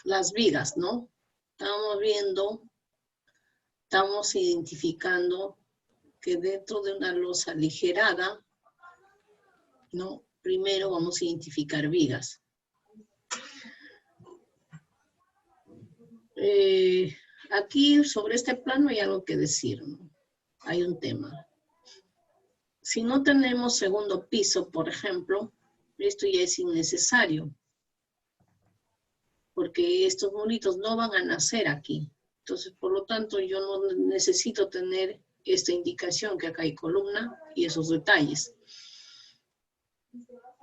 las vigas, ¿no? Estamos identificando que dentro de una losa aligerada, ¿no? Primero vamos a identificar vigas. Aquí sobre este plano hay algo que decir, ¿no? Hay un tema. Si no tenemos segundo piso, por ejemplo, esto ya es innecesario, porque estos muritos no van a nacer aquí. Entonces, por lo tanto, yo no necesito tener esta indicación que acá hay columna y esos detalles.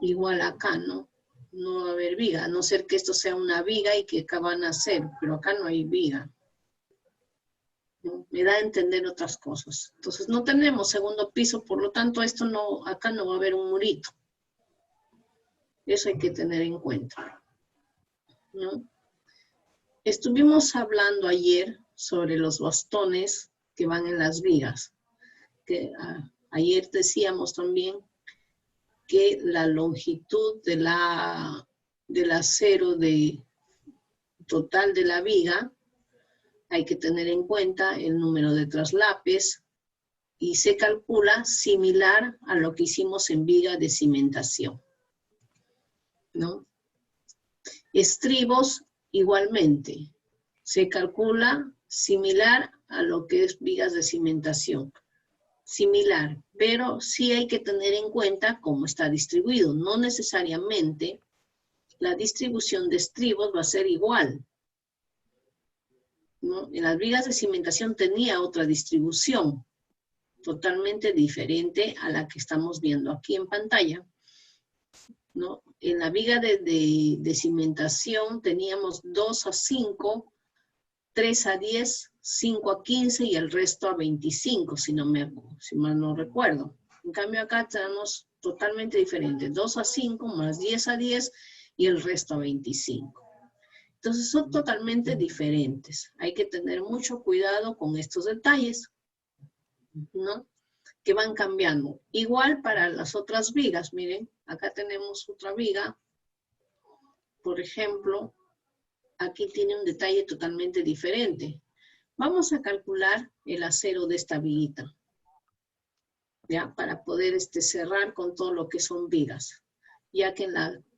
Igual acá, ¿no? No va a haber viga, a no ser que esto sea una viga y que acá va a nacer, pero acá no hay viga. ¿No? Me da a entender otras cosas. Entonces, no tenemos segundo piso, por lo tanto, esto no, acá no va a haber un murito. Eso hay que tener en cuenta, ¿no? Estuvimos hablando ayer sobre los bastones que van en las vigas. Ayer decíamos también que la longitud del acero total de la viga, hay que tener en cuenta el número de traslapes y se calcula similar a lo que hicimos en viga de cimentación, ¿no? Estribos igualmente, se calcula similar a lo que es vigas de cimentación. Similar, pero sí hay que tener en cuenta cómo está distribuido. No necesariamente la distribución de estribos va a ser igual, ¿no? En las vigas de cimentación tenía otra distribución, totalmente diferente a la que estamos viendo aquí en pantalla, ¿no? En la viga de cimentación teníamos 2 a 5, 3 a 10, 5 a 15 y el resto a 25, si mal no recuerdo. En cambio acá tenemos totalmente diferente, 2 a 5 más 10 a 10 y el resto a 25. Entonces son totalmente diferentes. Hay que tener mucho cuidado con estos detalles, ¿no? Que van cambiando. Igual para las otras vigas, miren, acá tenemos otra viga, por ejemplo, aquí tiene un detalle totalmente diferente. Vamos a calcular el acero de esta viguita, ¿ya? Para poder cerrar con todo lo que son vigas. Ya que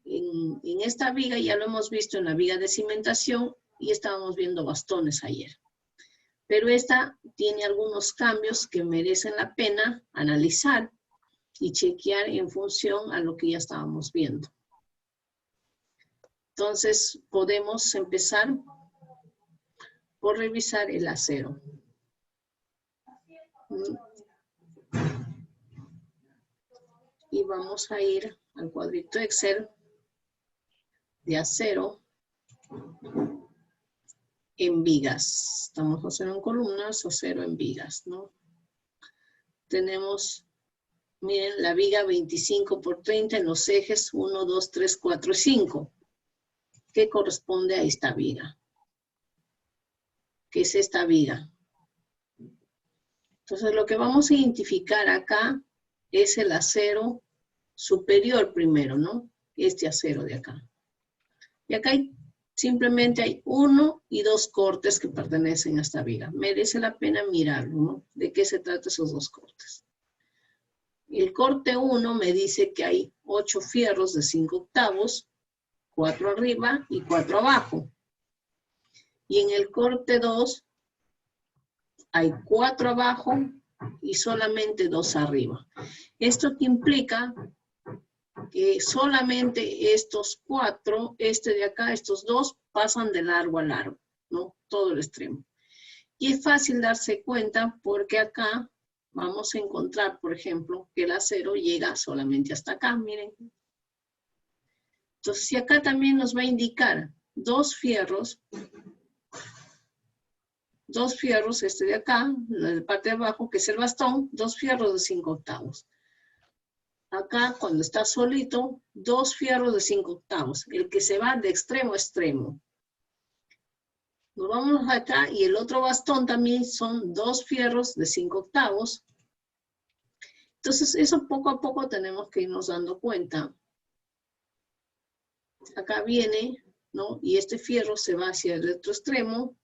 en esta viga ya lo hemos visto en la viga de cimentación y estábamos viendo bastones ayer. Pero esta tiene algunos cambios que merecen la pena analizar y chequear en función a lo que ya estábamos viendo. Entonces, podemos empezar por revisar el acero. Y vamos a ir al cuadrito Excel de acero en vigas. Estamos acero en columnas, acero en vigas, ¿no? Tenemos, miren, la viga 25 por 30 en los ejes 1, 2, 3, 4 y 5. ¿Qué corresponde a esta viga? ¿Qué es esta viga? Entonces, lo que vamos a identificar acá es el acero superior primero, ¿no? Este acero de acá. Y acá simplemente hay 1 y 2 cortes que pertenecen a esta viga. Merece la pena mirarlo, ¿no? ¿De qué se trata esos 2 cortes? El corte 1 me dice que hay 8 fierros de 5 octavos, 4 arriba y 4 abajo. Y en el corte 2 hay 4 abajo y solamente 2 arriba. Esto que implica que solamente estos 4, este de acá, estos 2, pasan de largo a largo, ¿no? Todo el extremo. Y es fácil darse cuenta porque acá vamos a encontrar, por ejemplo, que el acero llega solamente hasta acá, miren. Entonces, si acá también nos va a indicar 2 fierros, este de acá, la parte de abajo, que es el bastón, 2 fierros de 5 octavos. Acá, cuando está solito, 2 fierros de 5 octavos, el que se va de extremo a extremo. Nos vamos acá y el otro bastón también son 2 fierros de 5 octavos. Entonces, eso poco a poco tenemos que irnos dando cuenta. acá viene, ¿no? Y este fierro se va hacia el otro extremo.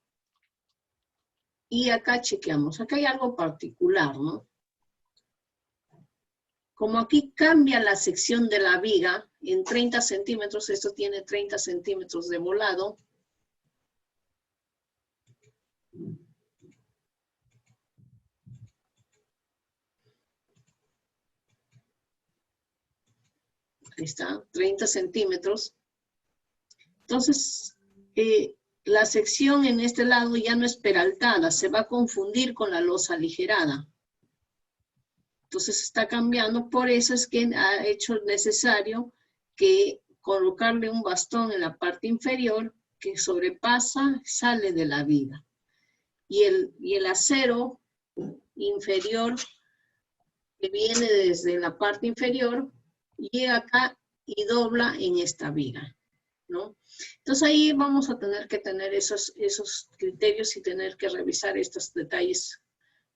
Y acá chequeamos. Acá hay algo particular, ¿no? Como aquí cambia la sección de la viga en 30 centímetros, esto tiene 30 centímetros de volado. Ahí está, 30 centímetros. Entonces, la sección en este lado ya no es peraltada, se va a confundir con la losa aligerada. Entonces está cambiando, por eso es que ha hecho necesario que colocarle un bastón en la parte inferior que sobrepasa, sale de la viga. Y el acero inferior que viene desde la parte inferior llega acá y dobla en esta viga, ¿no? Entonces ahí vamos a tener que tener esos criterios y tener que revisar estos detalles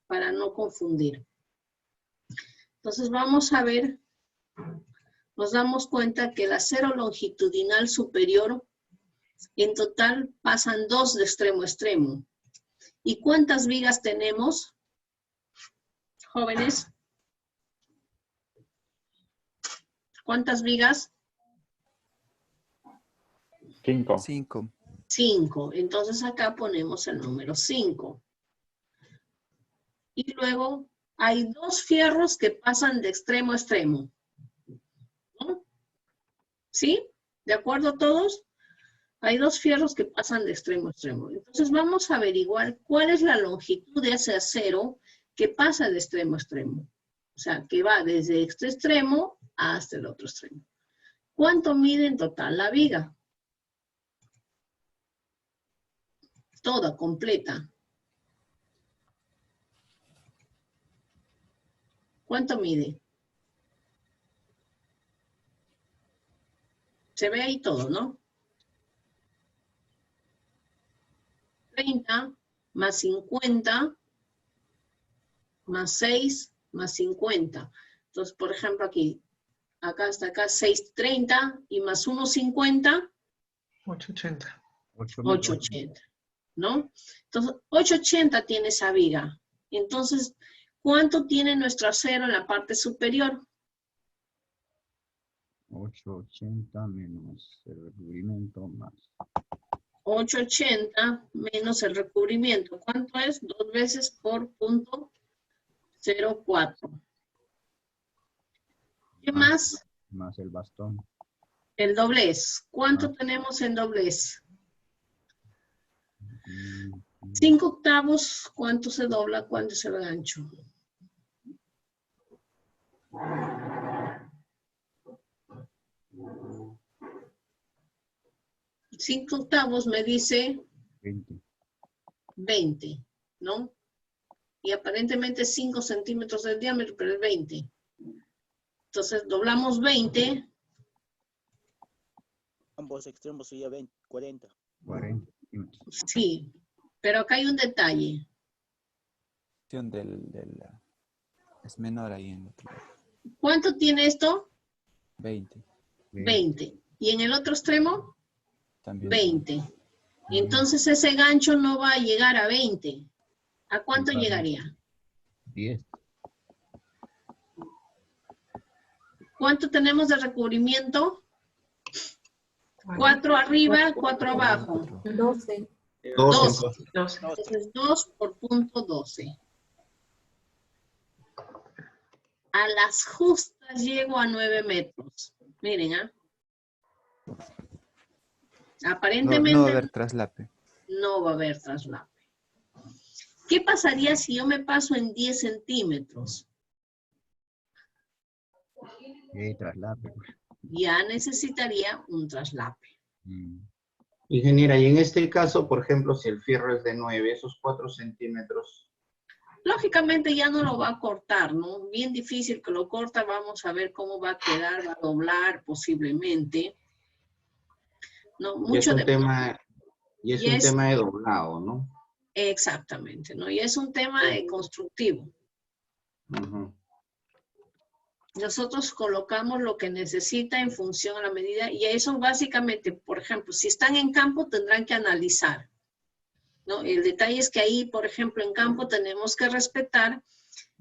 para no confundir. Entonces vamos a ver, nos damos cuenta que el acero longitudinal superior, en total pasan 2 de extremo a extremo. ¿Y cuántas vigas tenemos, jóvenes? ¿Cuántas vigas? 5. 5. 5. Entonces acá ponemos el número 5. Y luego hay 2 fierros que pasan de extremo a extremo, ¿no? ¿Sí? ¿De acuerdo todos? Hay 2 fierros que pasan de extremo a extremo. Entonces vamos a averiguar cuál es la longitud de ese acero que pasa de extremo a extremo. O sea, que va desde este extremo hasta el otro extremo. ¿Cuánto mide en total la viga? Toda, completa. ¿Cuánto mide? Se ve ahí todo, ¿no? 30 más 50 más 6 más 50. Entonces, por ejemplo, aquí, acá hasta acá, 630 y más 150. 880. 880, ¿no? Entonces, 880 tiene esa viga. Entonces, ¿cuánto tiene nuestro acero en la parte superior? 880 menos el recubrimiento más 880 menos el recubrimiento. ¿Cuánto es? 2 veces por punto 0,4. ¿Qué más? más el bastón. El doblez. ¿Cuánto tenemos en doblez? 5 octavos. ¿Cuánto se dobla? ¿Cuánto es el gancho? 5 octavos me dice 20, ¿no? Y aparentemente 5 centímetros de diámetro, pero es 20. Entonces doblamos 20. Ambos extremos sería 20, 40. 40 centímetros. Sí, pero acá hay un detalle. Es menor ahí en otro. ¿Cuánto tiene esto? 20. 20. ¿Y en el otro extremo? También. 20. Entonces ese gancho no va a llegar a 20. ¿A cuánto llegaría? 10. ¿Cuánto tenemos de recubrimiento? 4 arriba, 4 abajo. 12. 12. 12. Entonces 2 por punto 12. A las justas llego a 9 metros. Miren, ¿ah? Aparentemente No va a haber traslape. no va a haber traslape. ¿Qué pasaría si yo me paso en 10 centímetros? Traslape. Ya necesitaría un traslape. Ingeniera, y en este caso, por ejemplo, si el fierro es de 9, esos 4 centímetros. Lógicamente ya no lo va a cortar, ¿no? Bien difícil que lo corta, vamos a ver cómo va a quedar, va a doblar posiblemente. No, mucho de... Y es un tema de doblado, ¿no? Exactamente, ¿no? Y es un tema constructivo. Nosotros colocamos lo que necesita en función a la medida y eso básicamente, por ejemplo, si están en campo tendrán que analizar, ¿no? El detalle es que ahí, por ejemplo, en campo tenemos que respetar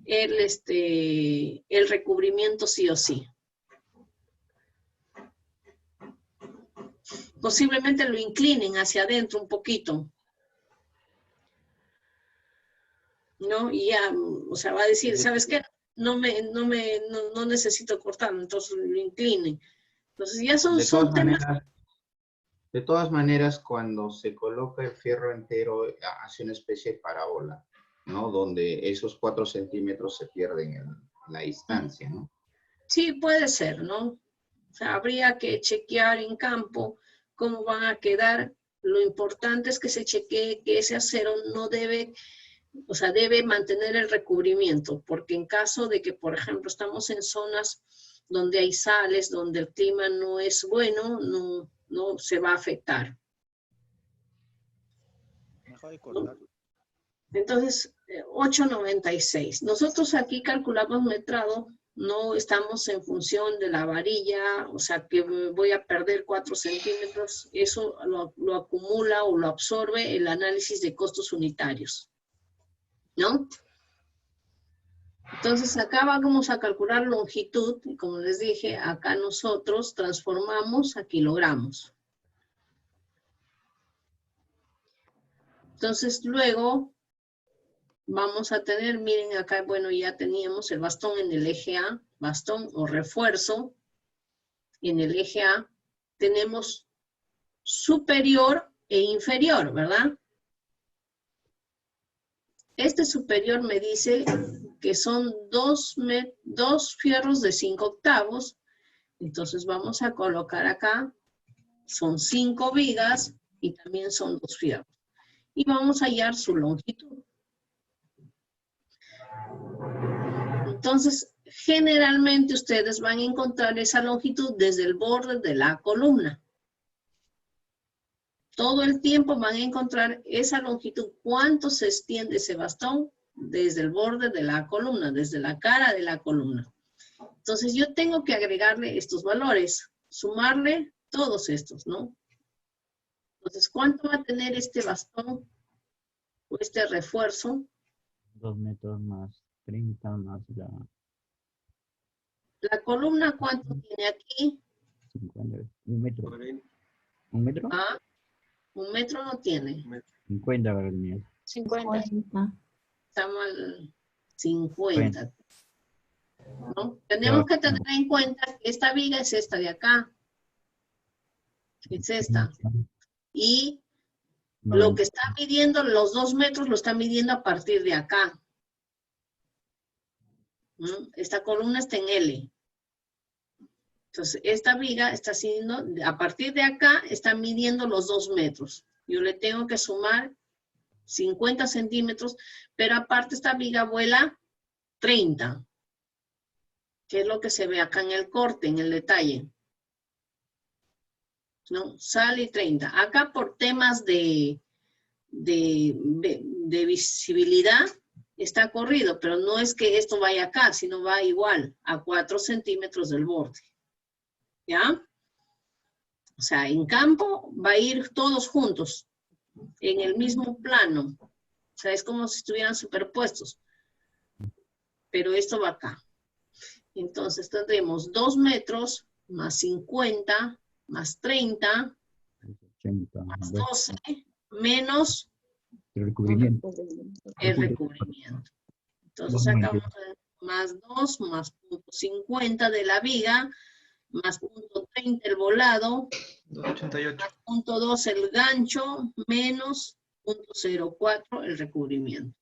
el recubrimiento sí o sí. Posiblemente lo inclinen hacia adentro un poquito, ¿no? Y ya, o sea, va a decir, ¿sabes qué? No necesito cortarlo, entonces lo inclinen. Entonces ya son temas. De todas maneras, cuando se coloca el fierro entero, hace una especie de parábola, ¿no? Donde esos 4 centímetros se pierden en la distancia, ¿no? Sí, puede ser, ¿no? O sea, habría que chequear en campo cómo van a quedar. Lo importante es que se chequee que ese acero no debe, o sea, debe mantener el recubrimiento, porque en caso de que, por ejemplo, estamos en zonas donde hay sales, donde el clima no es bueno, no se va a afectar. Mejor de cortar. Entonces, 8.96. Nosotros aquí calculamos metrado, no estamos en función de la varilla, o sea que voy a perder 4 centímetros, eso lo acumula o lo absorbe el análisis de costos unitarios, ¿no? Entonces acá vamos a calcular longitud, y como les dije, acá nosotros transformamos a kilogramos. Entonces luego vamos a tener, miren acá, bueno, ya teníamos el bastón en el eje A, bastón o refuerzo en el eje A, tenemos superior e inferior, ¿verdad? Este superior me dice que son dos fierros de 5 octavos, entonces vamos a colocar acá, son 5 vigas y también son 2 fierros. Y vamos a hallar su longitud. Entonces, generalmente ustedes van a encontrar esa longitud desde el borde de la columna. Todo el tiempo van a encontrar esa longitud. ¿Cuánto se extiende ese bastón? Desde el borde de la columna, desde la cara de la columna. Entonces, yo tengo que agregarle estos valores, sumarle todos estos, ¿no? Entonces, ¿cuánto va a tener este bastón o este refuerzo? 2 metros más 30 más la La columna, ¿cuánto tiene aquí? 50. 1 metro. 1 metro. Ah, 1 metro no tiene. 50 para el mío. 50. Está mal 50. ¿No? Tenemos que tener en cuenta que esta viga es esta de acá. Es esta. Y lo que está midiendo, los 2 metros, lo está midiendo a partir de acá. Esta columna está en L. Entonces, esta viga está haciendo, a partir de acá, está midiendo los 2 metros. Yo le tengo que sumar 50 centímetros, pero aparte esta viga vuela 30. Que es lo que se ve acá en el corte, en el detalle. ¿No? Sale 30. Acá por temas de visibilidad está corrido, pero no es que esto vaya acá, sino va igual, a 4 centímetros del borde. ¿Ya? O sea, en campo va a ir todos juntos, en el mismo plano. O sea, es como si estuvieran superpuestos. Pero esto va acá. Entonces tendremos 2 metros más 50 más 30 80, más 12 menos el recubrimiento. el recubrimiento. Entonces sacamos más 2 más punto 50 de la viga más punto 30 el volado 288. más punto 2 el gancho menos punto 04 el recubrimiento.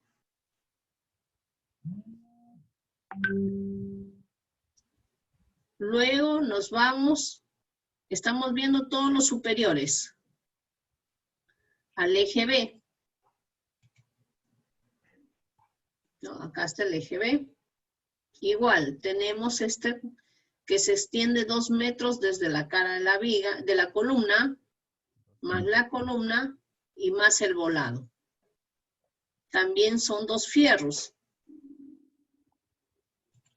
Luego nos vamos, estamos viendo todos los superiores al eje B. ¿No? Acá está el eje B. Igual, tenemos este que se extiende 2 metros desde la cara de la viga, de la columna, más la columna y más el volado. También son 2 fierros.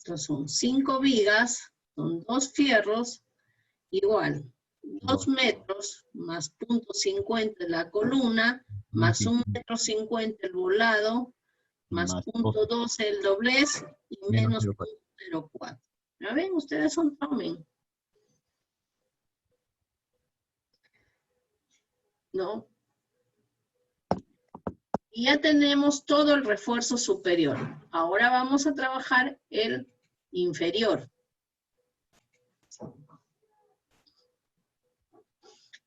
Entonces son 5 vigas, son 2 fierros, igual, 2 metros más 0.50 la columna, más 1,50 m el volado, más 0.12 el doblez y menos 0.04. ¿Ya ven? Ustedes son tomen. ¿No? Y ya tenemos todo el refuerzo superior. Ahora vamos a trabajar el inferior.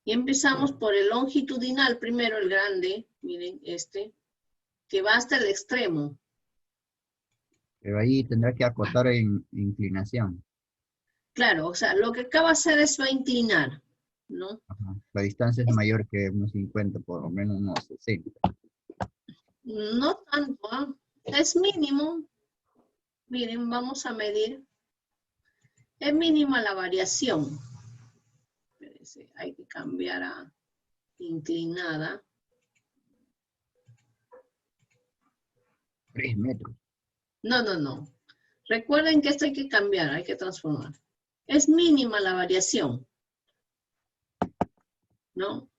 Y empezamos por el longitudinal, primero el grande, miren este, que va hasta el extremo. Pero ahí tendrá que acotar en inclinación. Claro, o sea, lo que acá va a hacer es va a inclinar, ¿no? Ajá. La distancia es mayor que unos 50, por lo menos unos 60. No tanto, ¿ah? Es mínimo. Miren, vamos a medir. Es mínima la variación. Espérense, hay que cambiar a inclinada. 3 metros. No. Recuerden que esto hay que cambiar, hay que transformar. Es mínima la variación. ¿No?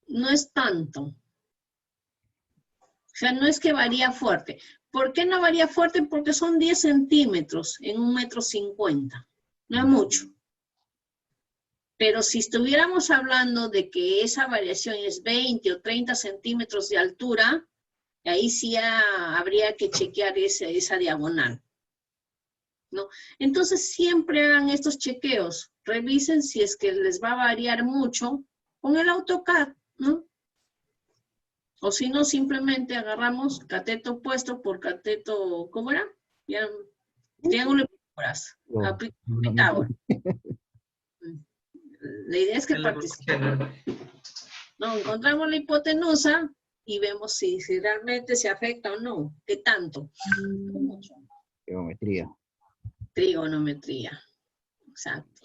No es tanto. O sea, no es que varía fuerte. ¿Por qué no varía fuerte? Porque son 10 centímetros en 1,50 m. No es mucho. Pero si estuviéramos hablando de que esa variación es 20 o 30 centímetros de altura, ahí sí habría que chequear esa diagonal, ¿no? Entonces siempre hagan estos chequeos. Revisen si es que les va a variar mucho con el AutoCAD, ¿no? O si no, simplemente agarramos cateto opuesto por cateto, ¿cómo era? Ya, triángulo y Pitágoras. Aplica Pitágoras. La idea es que participemos. No, encontramos la hipotenusa y vemos si realmente se afecta o no. ¿Qué tanto? Geometría. Trigonometría. Exacto.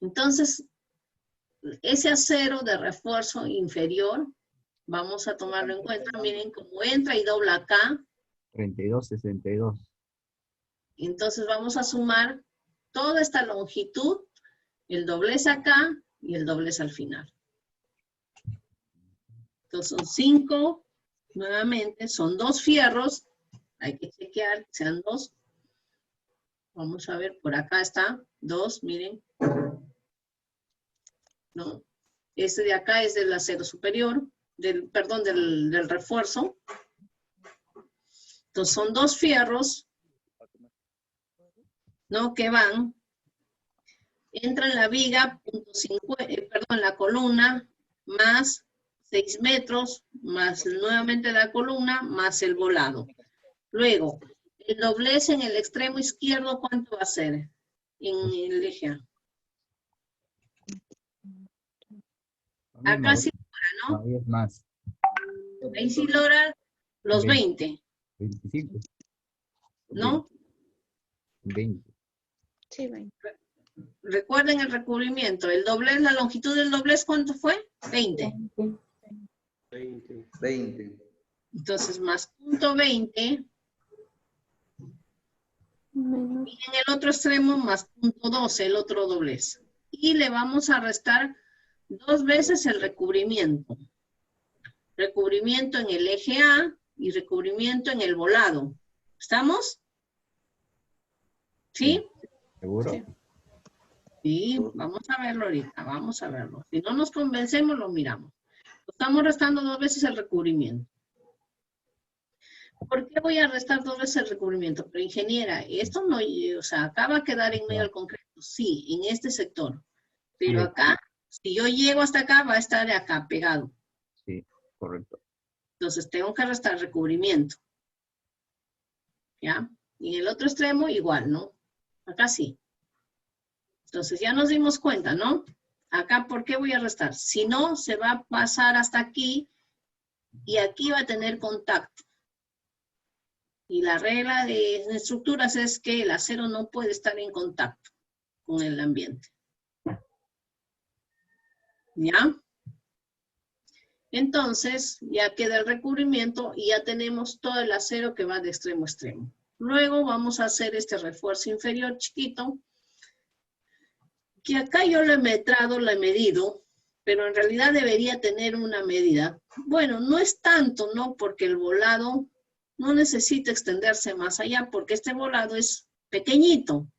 Entonces, ese acero de refuerzo inferior, vamos a tomarlo en cuenta. Miren cómo entra y dobla acá. 32, 62. Entonces vamos a sumar toda esta longitud, el doblez acá y el doblez al final. Entonces son 5, nuevamente, son 2 fierros. Hay que chequear que sean 2. Vamos a ver, por acá está, 2, miren. ¿No? Este de acá es del acero superior, del refuerzo. Entonces son 2 fierros, ¿no? Que van, entran la viga, la columna, más 6 metros, más nuevamente la columna, más el volado. Luego, el doblez en el extremo izquierdo, ¿cuánto va a ser? En el eje A. Acá sí logra, ¿no? Ahí es más. Ahí sí logra los 20. 25. ¿No? 20. Sí, 20. Recuerden el recubrimiento. El doblez, la longitud del doblez, ¿cuánto fue? 20. 20. Entonces, más 0.20. Menos. Y en el otro extremo, más 0.12, el otro doblez. Y le vamos a restar 2 veces el recubrimiento. Recubrimiento en el eje A y recubrimiento en el volado. ¿Estamos? ¿Sí? ¿Seguro? Sí, vamos a verlo ahorita, vamos a verlo. Si no nos convencemos, lo miramos. Estamos restando 2 veces el recubrimiento. ¿Por qué voy a restar 2 veces el recubrimiento? Pero ingeniera, esto no, o sea, acá va a quedar en medio del concreto. Sí, en este sector. Pero acá, si yo llego hasta acá, va a estar acá pegado. Sí, correcto. Entonces tengo que restar recubrimiento. ¿Ya? Y en el otro extremo igual, ¿no? Acá sí. Entonces ya nos dimos cuenta, ¿no? Acá, ¿por qué voy a restar? Si no, se va a pasar hasta aquí y aquí va a tener contacto. Y la regla de estructuras es que el acero no puede estar en contacto con el ambiente. ¿Ya? Entonces, ya queda el recubrimiento y ya tenemos todo el acero que va de extremo a extremo. Luego vamos a hacer este refuerzo inferior chiquito, que acá yo lo he metrado, lo he medido, pero en realidad debería tener una medida. Bueno, no es tanto, ¿no? Porque el volado no necesita extenderse más allá, porque este volado es pequeñito.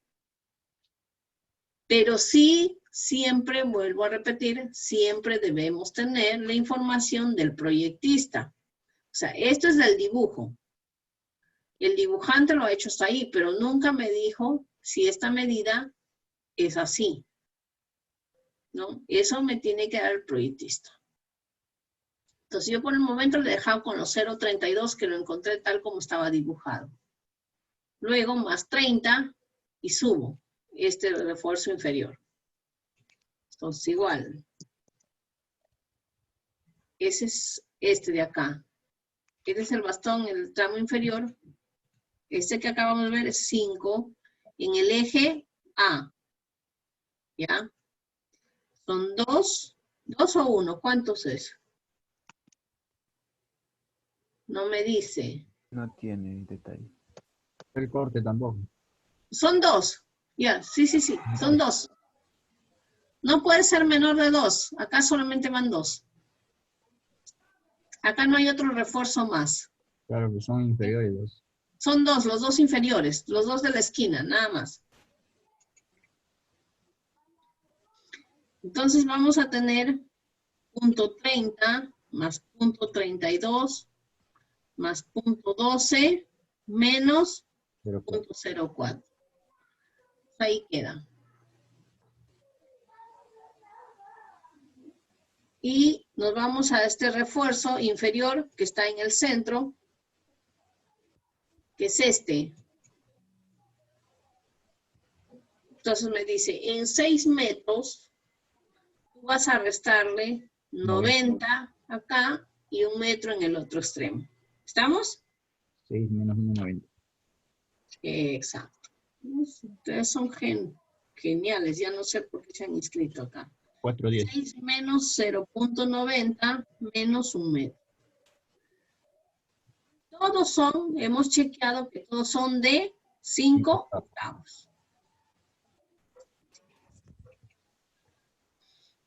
Pero sí, siempre, vuelvo a repetir, siempre debemos tener la información del proyectista. O sea, esto es del dibujo. El dibujante lo ha hecho hasta ahí, pero nunca me dijo si esta medida es así, ¿no? Eso me tiene que dar el proyectista. Entonces yo por el momento le he dejado con los 0.32 que lo encontré tal como estaba dibujado. Luego más 30 y subo este refuerzo inferior. Entonces igual. Ese es este de acá. Este es el bastón, el tramo inferior. Este que acabamos de ver es 5 en el eje A. ¿Ya? Son 2 o 1. ¿Cuántos es? No me dice. No tiene detalle. El corte tampoco. Son 2. Ya, sí. Son 2. No puede ser menor de 2. Acá solamente van 2. Acá no hay otro refuerzo más. Claro que son inferiores los. Son 2, los 2 inferiores, los 2 de la esquina, nada más. Entonces vamos a tener punto 30 más punto 32 más punto 12 menos punto 0,4. Ahí queda. Y nos vamos a este refuerzo inferior que está en el centro, que es este. Entonces me dice, en 6 metros, tú vas a restarle 90 acá y 1 metro en el otro extremo. ¿Estamos? 6 menos 1,90. Exacto. Ustedes son geniales, ya no sé por qué se han inscrito acá. 4,10. 6 menos 0.90 menos 1 metro. Todos son, hemos chequeado que todos son de 5 octavos.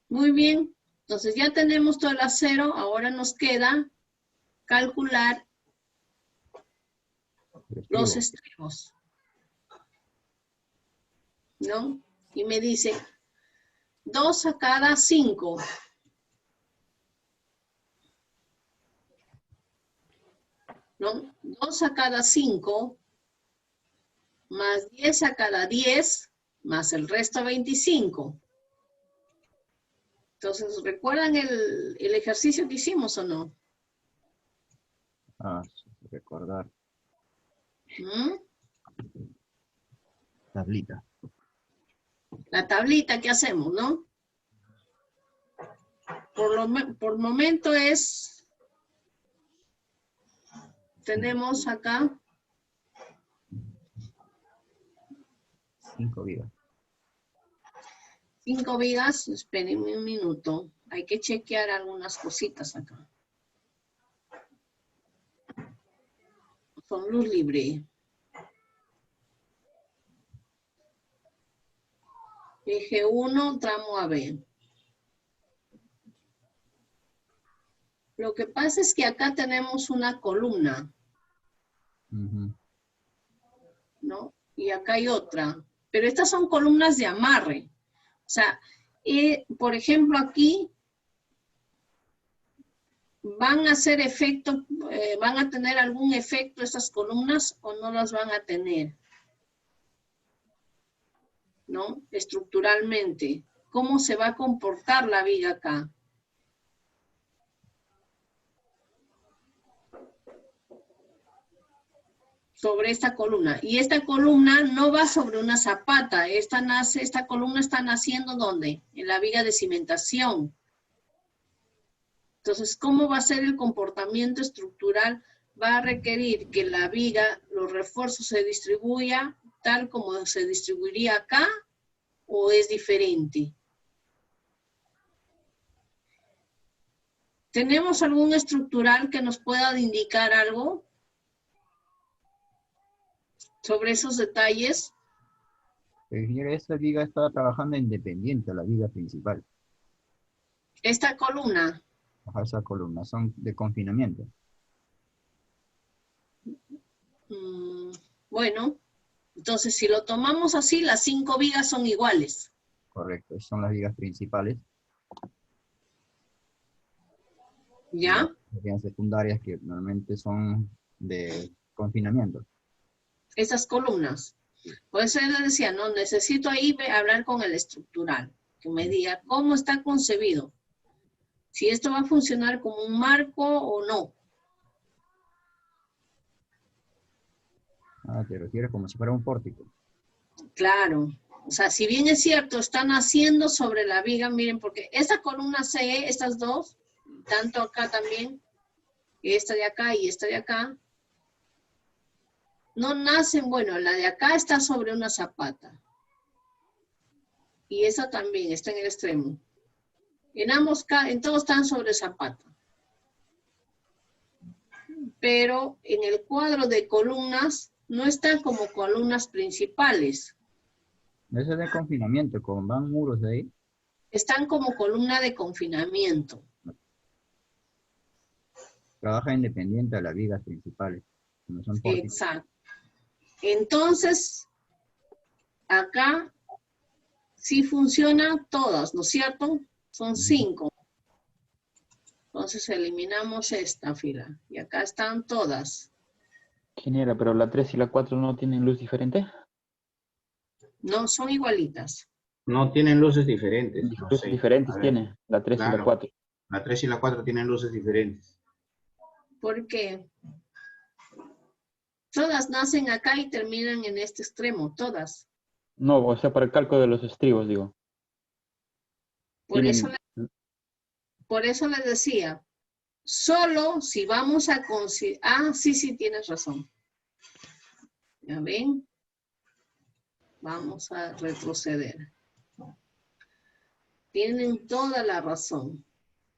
Muy bien, entonces ya tenemos todo el acero, ahora nos queda calcular los estribos, ¿no? Y me dice 2 a cada 5. ¿No? 2 a cada 5, más 10 a cada 10, más el resto 25. Entonces, ¿recuerdan el ejercicio que hicimos o no? Recordar. ¿Mm? Tablita. La tablita que hacemos, ¿no? Por momento es, tenemos acá 5 vidas. 5 vigas, espérenme un minuto, hay que chequear algunas cositas acá. Con luz libre. Eje 1, tramo AB. Lo que pasa es que acá tenemos una columna, ¿no? Y acá hay otra. Pero estas son columnas de amarre. O sea, por ejemplo, aquí van a hacer efecto, van a tener algún efecto estas columnas o no las van a tener, ¿no? Estructuralmente. ¿Cómo se va a comportar la viga acá? Sobre esta columna. Y esta columna no va sobre una zapata. Esta columna está naciendo ¿dónde? En la viga de cimentación. Entonces, ¿cómo va a ser el comportamiento estructural? Va a requerir que la viga, los refuerzos se distribuya tal como se distribuiría acá, o es diferente. ¿Tenemos algún estructural que nos pueda indicar algo? sobre esos detalles. Ingeniero, esta viga está trabajando independiente a la viga principal. Esta columna, Ajá, esa columna son de confinamiento. bueno, entonces si lo tomamos así, las 5 vigas son iguales. Correcto, son las vigas principales. ¿Ya? Las vigas secundarias que normalmente son de confinamiento. Esas columnas. Por eso yo les decía, no, necesito ahí hablar con el estructural, que me diga cómo está concebido. Si esto va a funcionar como un marco o no. Ah, te refieres como si fuera un pórtico. Claro. O sea, si bien es cierto, están haciendo sobre la viga, miren, porque esta columna C, estas dos, tanto acá también, esta de acá y esta de acá, no nacen, bueno, la de acá está sobre una zapata. Y esa también está en el extremo. En todos están sobre zapata. Pero en el cuadro de columnas no están como columnas principales. Ese es de confinamiento, con van muros de ahí. Están como columna de confinamiento. Trabaja independiente a las vigas principales. No son pórticos. Exacto. Entonces, acá sí funcionan todas, ¿no es cierto? Son 5. Entonces eliminamos esta fila. Y acá están todas. Ingeniera, pero la 3 y la 4 no tienen luz diferente. No, son igualitas. No tienen luces diferentes. No Luces sé. diferentes A ver, tiene la 3 y la claro. 4. La 3 y la 4 tienen luces diferentes. ¿Por qué? Todas nacen acá y terminan en este extremo, todas. No, o sea, para el cálculo de los estribos, digo. Por Tienen- eso les decía, solo si vamos a considerar... Ah, sí, tienes razón. ¿Ya ven? Vamos a retroceder. Tienen toda la razón.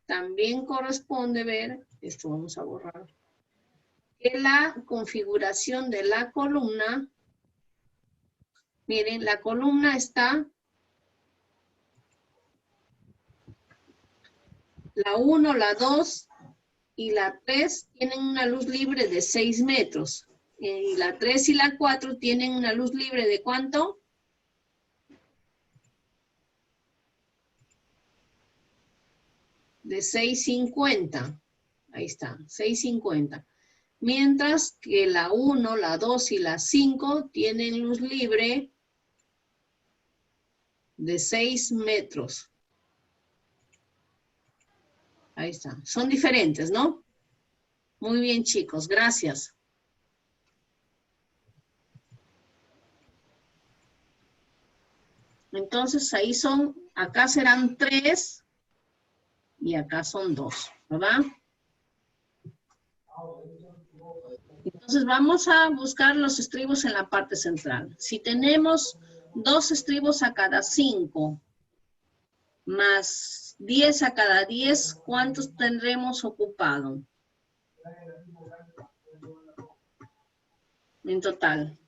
También corresponde ver, esto vamos a borrar, que la configuración de la columna, miren, la columna está, la 1, la 2 y la 3 tienen una luz libre de 6 metros. Y la 3 y la 4 tienen una luz libre de ¿cuánto? De 650. Ahí está, 650. Mientras que la 1, la 2 y la 5 tienen luz libre de 6 metros. Ahí está. Son diferentes, ¿no? Muy bien, chicos. Gracias. Entonces, ahí son, acá serán 3 y acá son 2, ¿verdad? Entonces, vamos a buscar los estribos en la parte central. Si tenemos 2 estribos a cada 5, más 10 a cada 10, ¿cuántos tendremos ocupado? En total.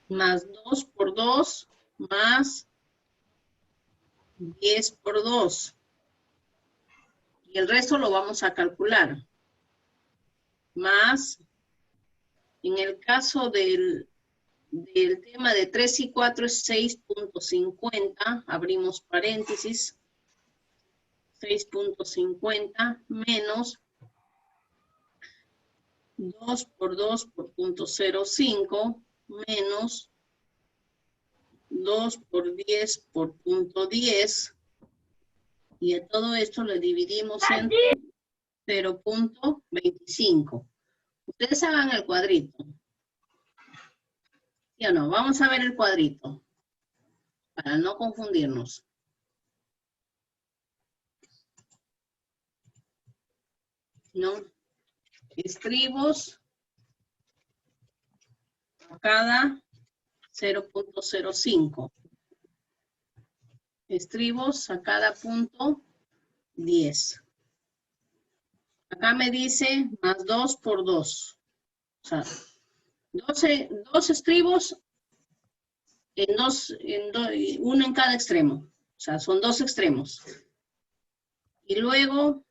Más 2 por 2, más 10 por 2. Y el resto lo vamos a calcular. Más, en el caso del tema de 3 y 4 es 6.50, abrimos paréntesis, 6.50 menos 2 por 2 por .05 menos 2 por 10 por .10 y a todo esto le dividimos en 0.25. Ustedes hagan el cuadrito. ¿Sí o no? Vamos a ver el cuadrito para no confundirnos. ¿No? Estribos a cada 0.05. Estribos a cada punto 10. Acá me dice más 2 por 2. O sea, 2 estribos uno en cada extremo. O sea, son 2 extremos. Y luego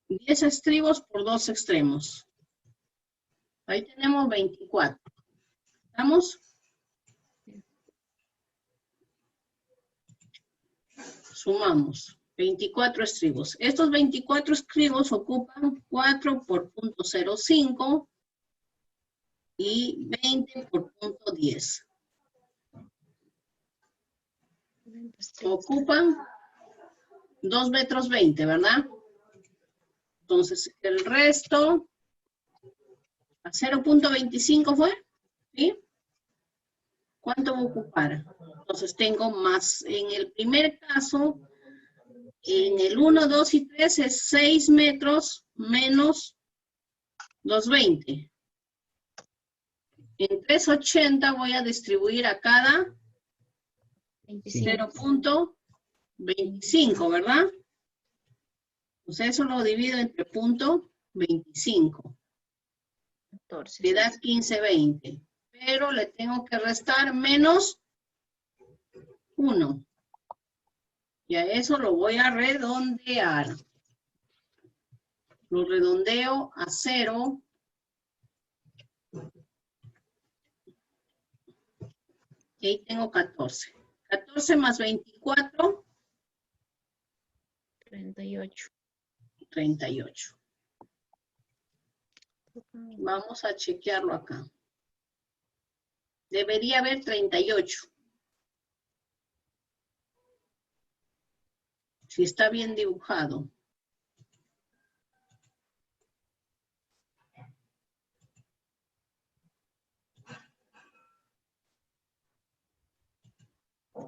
10 estribos por 2 extremos. Ahí tenemos 24. ¿Estamos? Sumamos. 24 estribos. Estos 24 estribos ocupan 4 por punto 0,5 y 20 por punto 10. Ocupan 2 metros 20, ¿verdad? Entonces, el resto a 0.25 fue, ¿sí? ¿Cuánto va a ocupar? Entonces tengo más, en el primer caso, en el 1, 2 y 3 es 6 metros menos 220. En 380 voy a distribuir a cada 0.25, ¿verdad? O sea, eso lo divido entre punto 25. 14. Le da 15, 20. Pero le tengo que restar menos 1. Y a eso lo voy a redondear. Lo redondeo a 0. Y ahí tengo 14. 14 más 24. 38. 38. Vamos a chequearlo acá. Debería haber 38. Si está bien dibujado.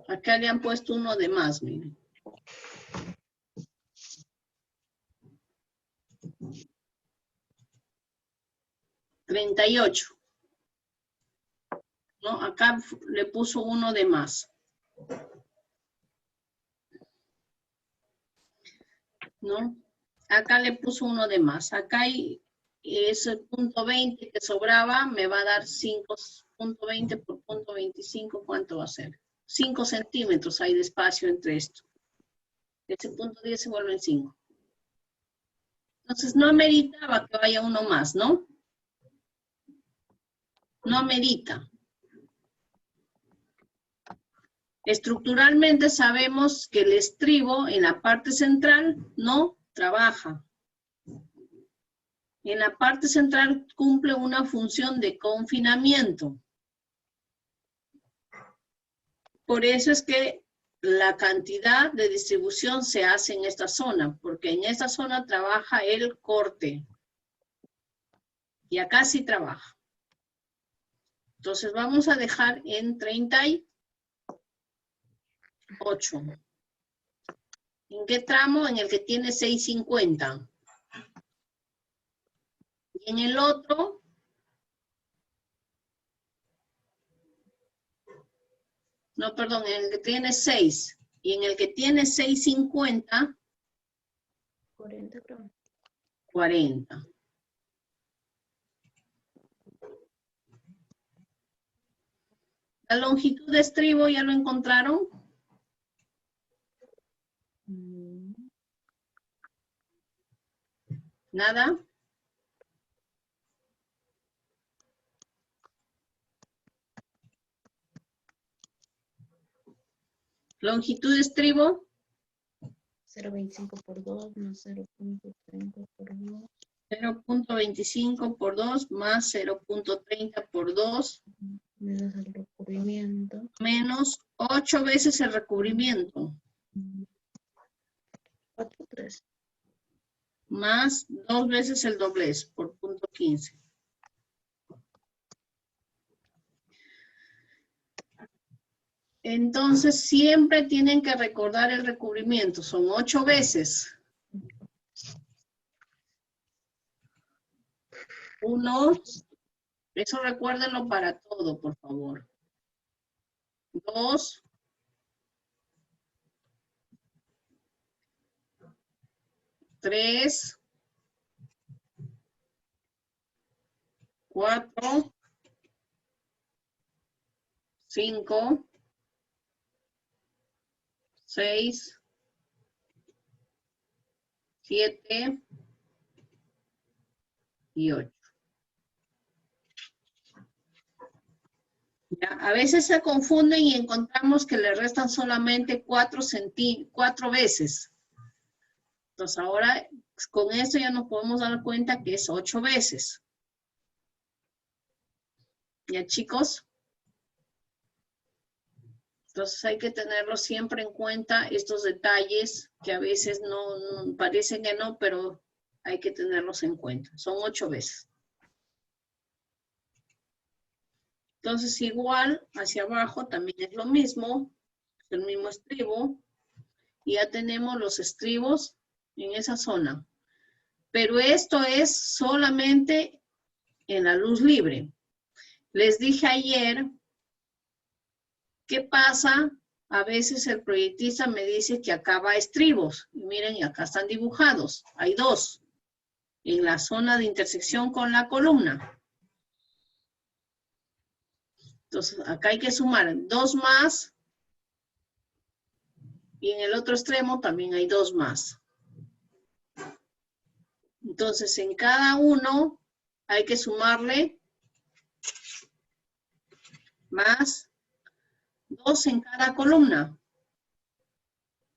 Acá le han puesto uno de más, miren. $38. ¿No? Acá le puso uno de más. ¿No? Acá le puso uno de más. Acá hay ese punto 20 que sobraba, me va a dar 5.20 por punto 25. ¿Cuánto va a ser? 5 centímetros hay de espacio entre esto. Ese punto 10 se vuelve en 5. Entonces no ameritaba que vaya uno más, ¿no? No amerita. Estructuralmente sabemos que el estribo en la parte central no trabaja. En la parte central cumple una función de confinamiento. Por eso es que la cantidad de distribución se hace en esta zona, porque en esta zona trabaja el corte. Y acá sí trabaja. Entonces vamos a dejar en 38. ¿En qué tramo? En el que tiene 6.50. Y en el otro, no, perdón, en el que tiene 6. Y en el que tiene 6.50, 40 gramos. 40. La longitud de estribo, ¿ya lo encontraron? ¿Nada? Longitud de estribo, 0.25 por 2 más 0.30 por 2. 0.25 por 2 más 0.30 por 2 Menos el recubrimiento. menos 8 veces el recubrimiento 4.3. más 2 veces el doblez por punto 15. Entonces siempre tienen que recordar el recubrimiento, son 8 veces. 1, Eso recuérdenlo para todo, por favor. 2. 3. 4. 5. 6. 7. Y 8. Ya, a veces se confunden y encontramos que le restan solamente 4 veces. Entonces ahora con esto ya nos podemos dar cuenta que es 8 veces. ¿Ya, chicos? Entonces hay que tenerlo siempre en cuenta, estos detalles que a veces no parecen que no, pero hay que tenerlos en cuenta. Son 8 veces. Entonces igual hacia abajo también es lo mismo, el mismo estribo. Y ya tenemos los estribos en esa zona. Pero esto es solamente en la luz libre. Les dije ayer, ¿qué pasa? A veces el proyectista me dice que acá va estribos. Y miren, y acá están dibujados. Hay 2 en la zona de intersección con la columna. Entonces, acá hay que sumar 2 más. Y en el otro extremo también hay 2 más. Entonces, en cada uno hay que sumarle más 2 en cada columna.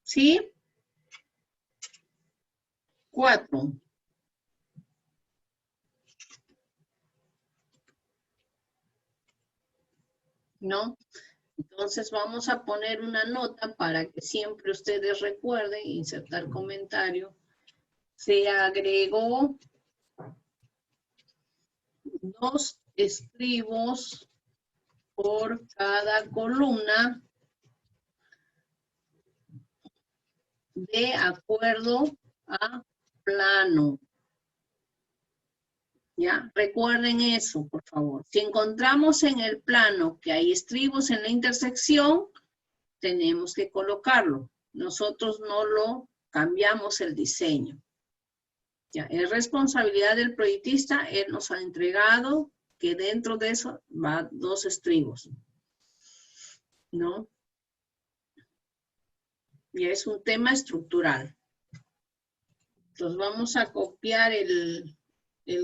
¿Sí? 4. ¿No? Entonces vamos a poner una nota para que siempre ustedes recuerden, insertar comentario. Se agregó 2 estribos por cada columna de acuerdo a plano. ¿Ya? Recuerden eso, por favor. Si encontramos en el plano que hay estribos en la intersección, tenemos que colocarlo. Nosotros no lo cambiamos el diseño. Ya, es responsabilidad del proyectista. Él nos ha entregado que dentro de eso va 2 estribos. ¿No? Y es un tema estructural. Entonces vamos a copiar el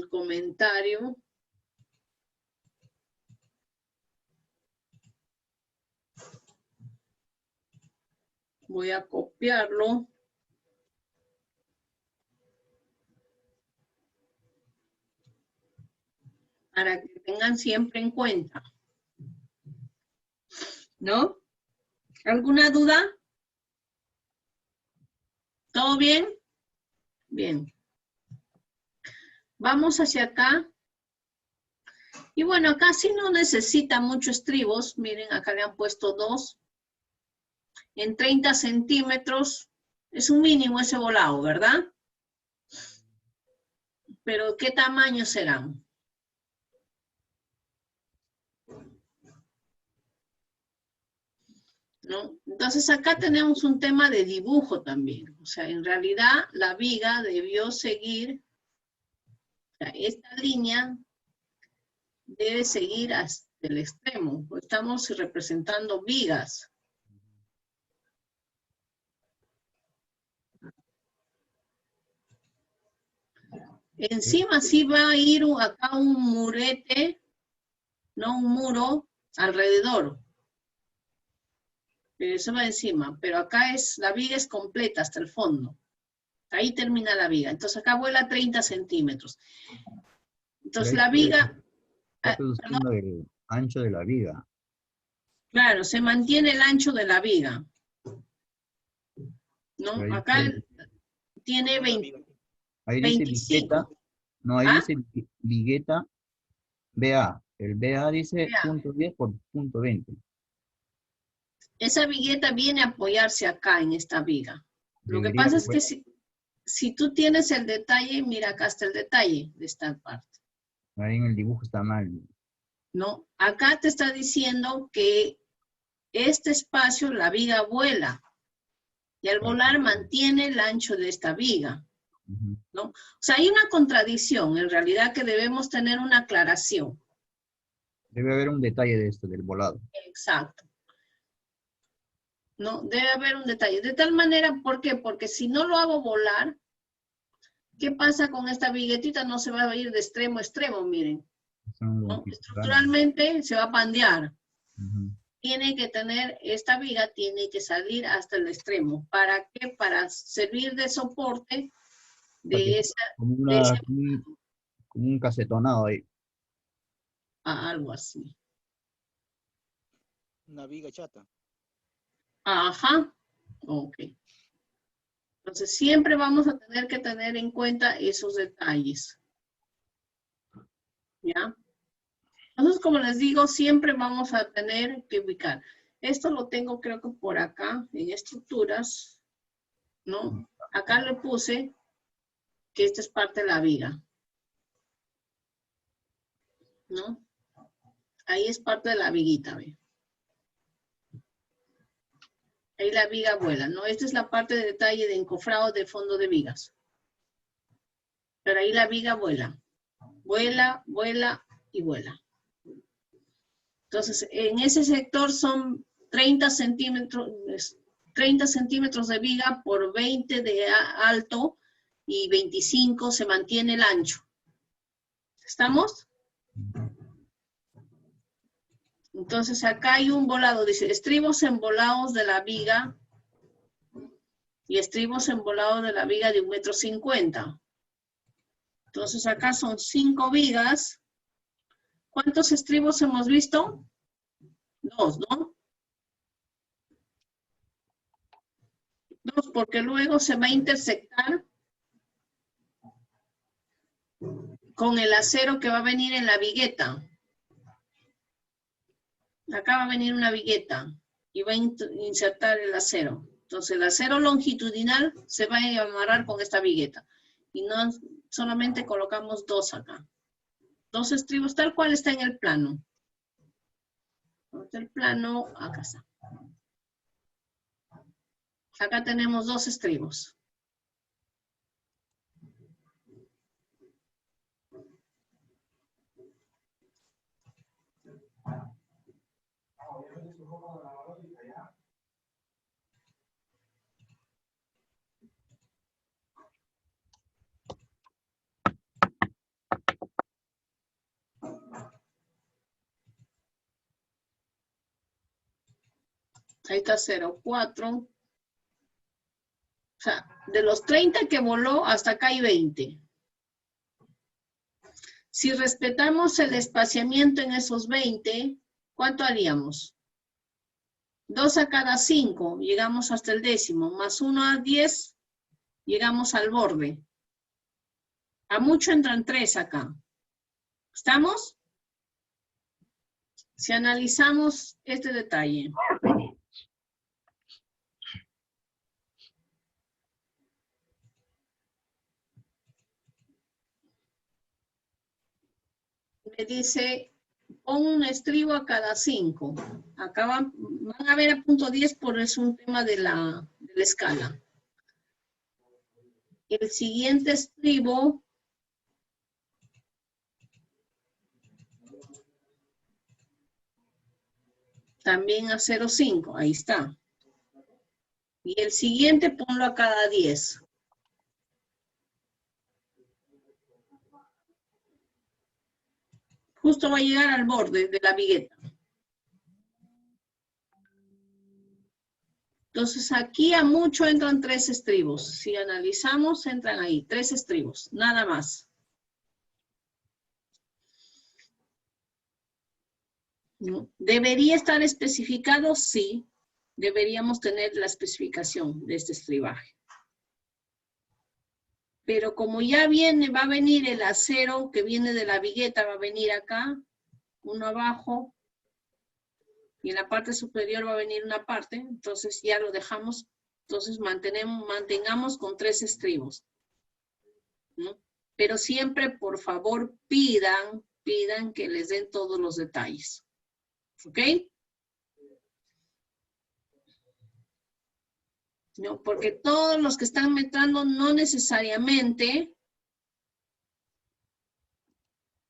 comentario. Voy a copiarlo. Para que tengan siempre en cuenta. ¿No? ¿Alguna duda? ¿Todo bien? Bien. Vamos hacia acá. Y bueno, acá sí no necesita muchos estribos. Miren, acá le han puesto 2. En 30 centímetros. Es un mínimo ese volado, ¿verdad? Pero ¿qué tamaño serán? ¿No? Entonces acá tenemos un tema de dibujo también. O sea, en realidad la viga debió seguir, o sea, esta línea debe seguir hasta el extremo. Estamos representando vigas. Encima sí va a ir acá un murete, no un muro, alrededor. Pero eso va encima. Pero acá la viga es completa hasta el fondo. Ahí termina la viga. Entonces acá vuela 30 centímetros. Entonces la viga... Está produciendo el ancho de la viga. Claro, se mantiene el ancho de la viga. ¿No? Ahí Acá dice- tiene Ahí dice 25. vigueta. No, ahí ¿Ah? dice vigueta BA. El BA dice BA. punto 10 por punto 20. Esa vigueta viene a apoyarse acá en esta viga. Lo que Debería pasa es ser- que si tú tienes el detalle, mira acá está el detalle de esta parte. Ahí en el dibujo está mal. ¿no? Acá te está diciendo que este espacio, la viga vuela. Y al volar mantiene el ancho de esta viga, ¿no? O sea, hay una contradicción, en realidad, que debemos tener una aclaración. Debe haber un detalle de esto, del volado. Exacto. ¿No? Debe haber un detalle. De tal manera, ¿por qué? Porque si no lo hago volar, ¿qué pasa con esta viguetita? No se va a ir de extremo a extremo, miren. ¿No? Estructuralmente se va a pandear. Tiene que tener, esta viga tiene que salir hasta el extremo. ¿Para qué? Para servir de soporte de esa... Como, como un casetonado ahí. Algo así. Una viga chata. Ajá. Ok. Entonces siempre vamos a tener que tener en cuenta esos detalles. ¿Ya? Entonces, como les digo, siempre vamos a tener que ubicar. Esto lo tengo creo que por acá, en estructuras, ¿no? Acá le puse que esta es parte de la viga, ¿no? Ahí es parte de la viguita, ¿ve? Ahí la viga vuela, ¿no? Esta es la parte de detalle de encofrado de fondo de vigas. Pero ahí la viga vuela. Vuela, vuela y vuela. Entonces, en ese sector son 30 centímetros de viga por 20 de alto y 25 se mantiene el ancho. ¿Estamos? Entonces, acá hay un volado, dice, estribos embolados de la viga y estribos embolados de la viga de 1,50 m. Entonces, acá son 5 vigas. ¿Cuántos estribos hemos visto? 2, ¿no? 2, porque luego se va a intersectar con el acero que va a venir en la vigueta. Acá va a venir una vigueta y va a insertar el acero. Entonces el acero longitudinal se va a amarrar con esta vigueta. Y no solamente colocamos 2 acá. 2 estribos, tal cual está en el plano. El plano, acá está. Acá tenemos 2 estribos. Ahí está 0,4. O sea, de los 30 que voló, hasta acá hay 20. Si respetamos el espaciamiento en esos 20, ¿cuánto haríamos? 2 a cada 5, llegamos hasta el décimo, más 1 a 10, llegamos al borde. A mucho entran 3 acá. ¿Estamos? Si analizamos este detalle. Me dice, pon un estribo a cada 5. Acá van a ver a punto 10 por es un tema de la escala. El siguiente estribo también a 0,5, ahí está. Y el siguiente ponlo a cada 10. Justo va a llegar al borde de la vigueta. Entonces aquí a mucho entran 3 estribos. Si analizamos, entran ahí 3 estribos, nada más. ¿No? ¿Debería estar especificado? Sí. Deberíamos tener la especificación de este estribaje. Pero como ya va a venir el acero que viene de la vigueta, va a venir acá, uno abajo, y en la parte superior va a venir una parte, entonces ya lo dejamos, entonces mantengamos con 3 estribos, ¿no? Pero siempre, por favor, pidan pidan que les den todos los detalles. ¿Ok? No, porque todos los que están metiendo no necesariamente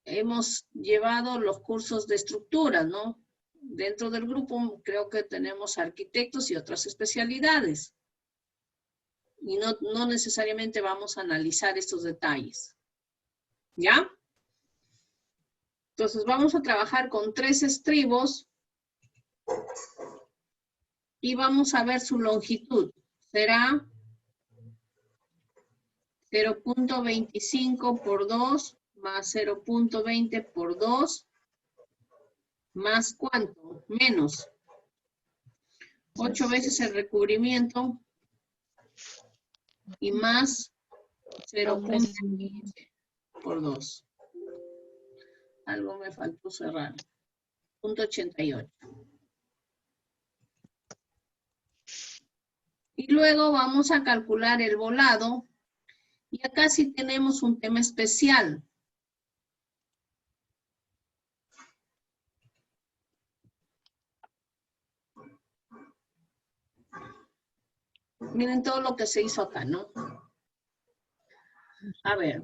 hemos llevado los cursos de estructura, ¿no? Dentro del grupo creo que tenemos arquitectos y otras especialidades. Y no necesariamente vamos a analizar estos detalles. ¿Ya? Entonces vamos a trabajar con 3 estribos y vamos a ver su longitud. Será 0.25 por 2 más 0.20 por 2 más ¿cuánto? Menos 8 veces el recubrimiento y más 0.15 por 2. Algo me faltó cerrar. 0.88. Y luego vamos a calcular el volado. Y acá sí tenemos un tema especial. Miren todo lo que se hizo acá, ¿no? A ver,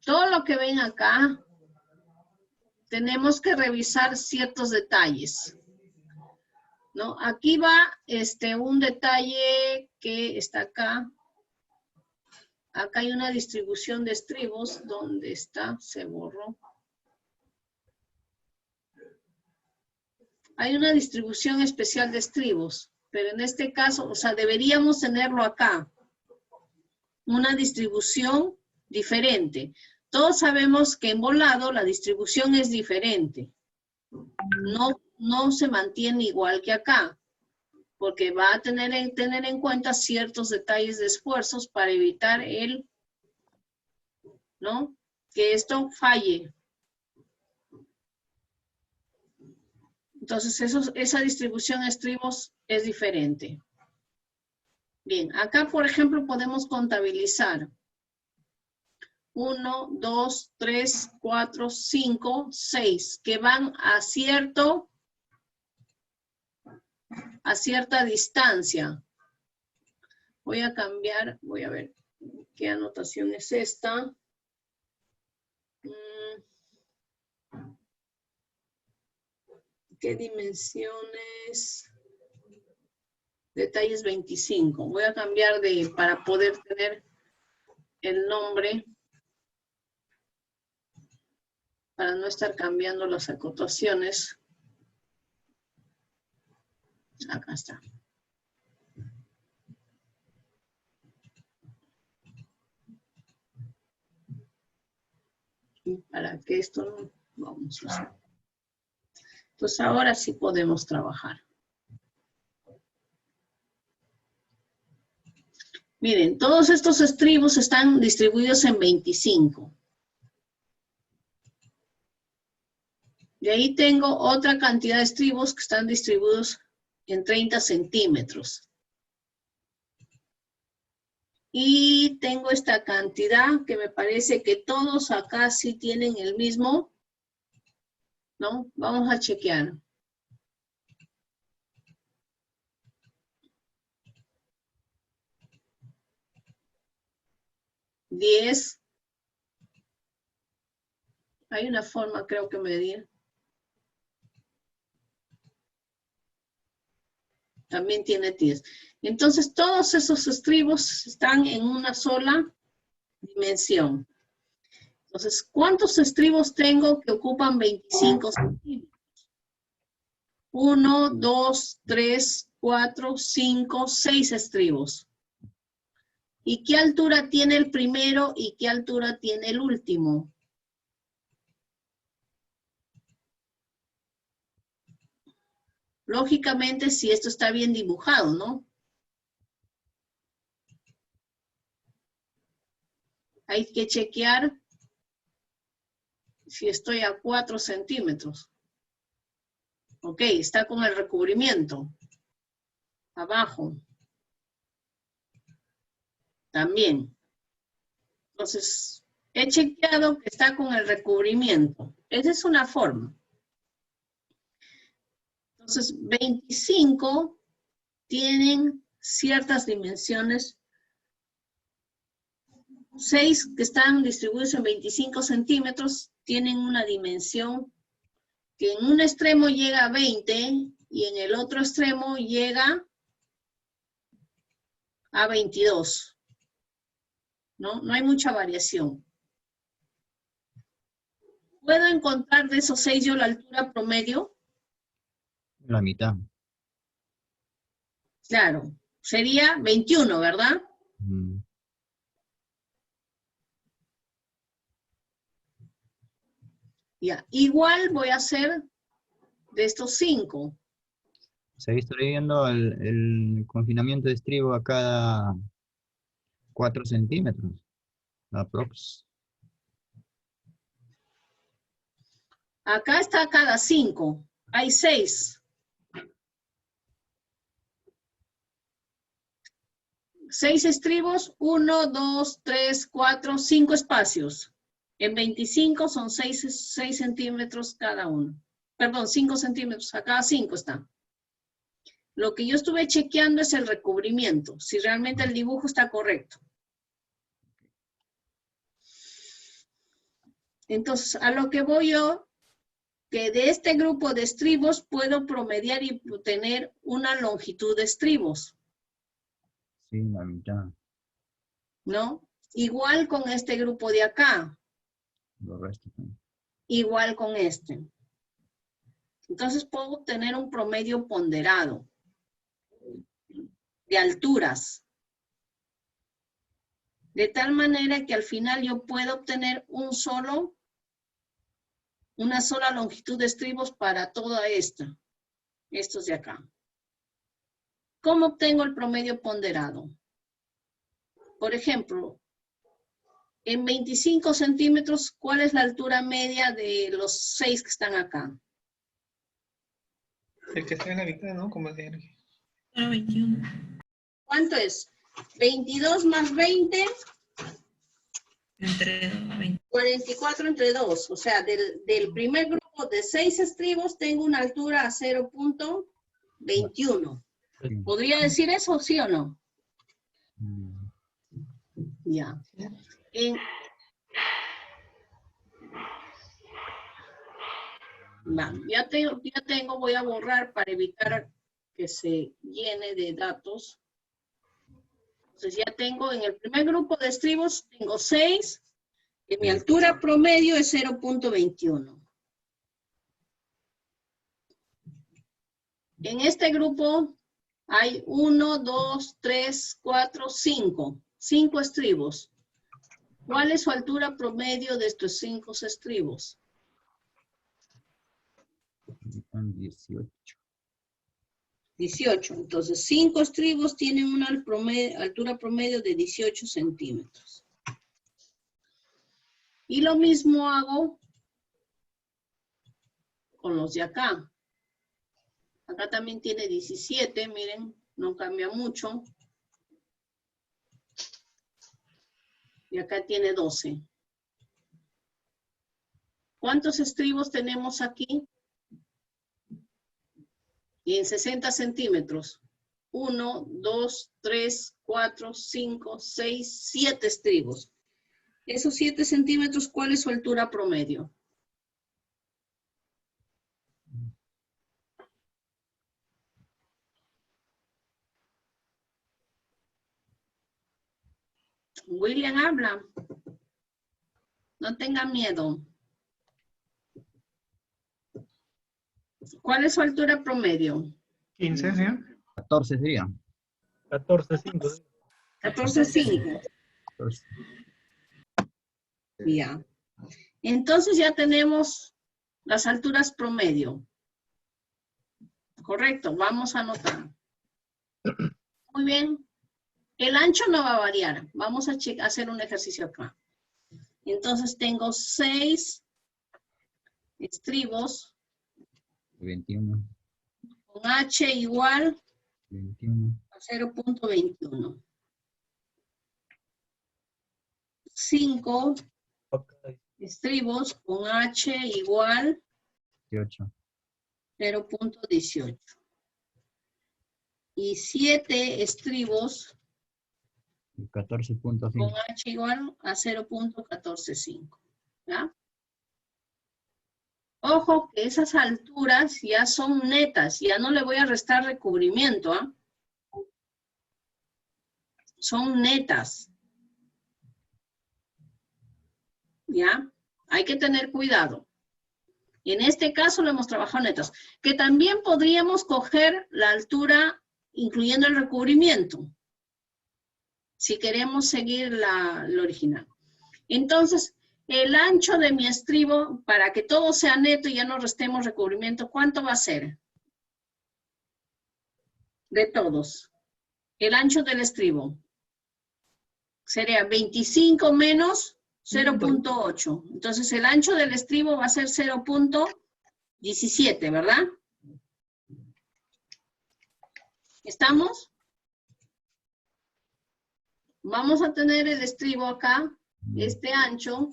todo lo que ven acá, tenemos que revisar ciertos detalles, ¿no? Aquí va un detalle que está acá. Acá hay una distribución de estribos. ¿Dónde está? Se borró. Hay una distribución especial de estribos, pero en este caso, o sea, deberíamos tenerlo acá. Una distribución diferente. Todos sabemos que en volado la distribución es diferente. No se mantiene igual que acá, porque va a tener en cuenta ciertos detalles de esfuerzos para evitar ¿no? Que esto falle. Entonces, esa distribución de estribos es diferente. Bien, acá, por ejemplo, podemos contabilizar 1, 2, 3, 4, 5, 6, que van a cierta distancia. Voy a cambiar, voy a ver qué anotación es esta. ¿Qué dimensiones? Detalles 25. Voy a cambiar para poder tener el nombre, para no estar cambiando las acotaciones. Acá está. Y para que esto no, vamos a hacer. Entonces ahora sí podemos trabajar. Miren, todos estos estribos están distribuidos en 25. De ahí tengo otra cantidad de estribos que están distribuidos en 30 centímetros. Y tengo esta cantidad que me parece que todos acá sí tienen el mismo, ¿no? Vamos a chequear. $10. Hay una forma, creo que medir. También tiene 10. Entonces, todos esos estribos están en una sola dimensión. Entonces, ¿cuántos estribos tengo que ocupan 25 centímetros? 1, 2, 3, 4, 5, 6 estribos. ¿Y qué altura tiene el primero y qué altura tiene el último? Lógicamente, si esto está bien dibujado, ¿no? Hay que chequear si estoy a 4 centímetros. Ok, está con el recubrimiento. Abajo. También. Entonces, He chequeado que está con el recubrimiento. Esa es una forma. Entonces, 25 tienen ciertas dimensiones. 6 que están distribuidos en 25 centímetros tienen una dimensión que en un extremo llega a 20 y en el otro extremo llega a 22. ¿No? No hay mucha variación. ¿Puedo encontrar de esos 6 yo la altura promedio? La mitad. Claro, sería 21, ¿verdad? Mm. Ya, igual voy a hacer de estos 5. Se está viendo el confinamiento de estribo a cada 4 centímetros. Aprox. Acá está cada 5. Hay 6. 6 estribos, 1, 2, 3, 4, 5 espacios. En 25 son 6 centímetros cada uno. Perdón, 5 centímetros. A cada 5 está. Lo que yo estuve chequeando es el recubrimiento, si realmente el dibujo está correcto. Entonces, a lo que voy yo, que de este grupo de estribos puedo promediar y obtener una longitud de estribos, Sí, la mitad. ¿no? Igual con este grupo de acá, Los restos. igual con este. Entonces puedo obtener un promedio ponderado de alturas. De tal manera que al final yo puedo obtener una sola longitud de estribos para toda esta. Estos de acá. ¿Cómo obtengo el promedio ponderado? Por ejemplo, en 25 centímetros, ¿cuál es la altura media de los 6 que están acá? El que está en la mitad, ¿no? Como el de Henry. 0,21. ¿Cuánto es? 22 más 20, Entre 20. 44 entre 2. O sea, del primer grupo de 6 estribos tengo una altura a 0.21. ¿Podría decir eso, sí o no? Mm. Ya. Ya tengo, voy a borrar para evitar que se llene de datos. Entonces ya tengo, en el primer grupo de estribos, tengo 6, y mi altura promedio es 0.21. En este grupo hay 1, 2, 3, 4, 5. 5 estribos. ¿Cuál es su altura promedio de estos 5 estribos? Son 18. 18. Entonces, 5 estribos tienen una altura promedio de 18 centímetros. Y lo mismo hago con los de acá. Acá también tiene 17, miren, no cambia mucho. Y acá tiene 12. ¿Cuántos estribos tenemos aquí? Y en 60 centímetros. 1, 2, 3, 4, 5, 6, 7 estribos. Esos 7 centímetros, ¿cuál es su altura promedio? William habla. No tenga miedo. ¿Cuál es su altura promedio? 15, ¿sí? 14 sería. 14.5. 14,5. 14. Ya. Entonces ya tenemos las alturas promedio. Correcto, vamos a anotar. Muy bien. El ancho no va a variar. Vamos a hacer un ejercicio acá. Entonces tengo 6 estribos 21. con H igual 21. a 0.21. 5 estribos con H igual 18. 0.18. Y 7 estribos Y 14.5. con H igual a 0.145. ¿Ya? Ojo que esas alturas ya son netas, ya no le voy a restar recubrimiento, ¿ah? Son netas. ¿Ya? Hay que tener cuidado. Y en este caso lo hemos trabajado netas. Que también podríamos coger la altura incluyendo el recubrimiento. Si queremos seguir lo original. Entonces, el ancho de mi estribo, para que todo sea neto y ya no restemos recubrimiento, ¿cuánto va a ser? De todos. El ancho del estribo. Sería 25 menos 0.8. Entonces, el ancho del estribo va a ser 0.17, ¿verdad? ¿Estamos? Vamos a tener el estribo acá, este ancho.